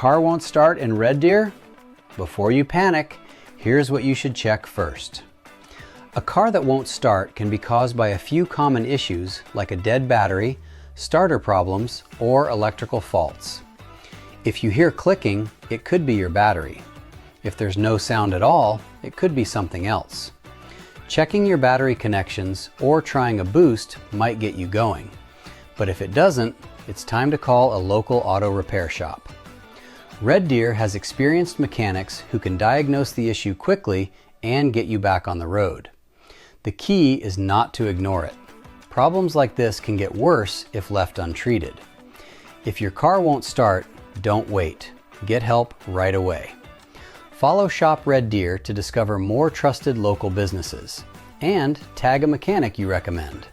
car won't start in Red Deer? Before you panic, here's what you should check first. A car that won't start can be caused by a few common issues like a dead battery, starter problems, or electrical faults. If you hear clicking, it could be your battery. If there's no sound at all, it could be something else. Checking your battery connections or trying a boost might get you going. But if it doesn't, it's time to call a local auto repair shop. Red Deer has experienced mechanics who can diagnose the issue quickly and get you back on the road. The key is not to ignore it. Problems like this can get worse if left untreated. If your car won't start, don't wait. Get help right away. Follow Shop Red Deer to discover more trusted local businesses and tag a mechanic you recommend.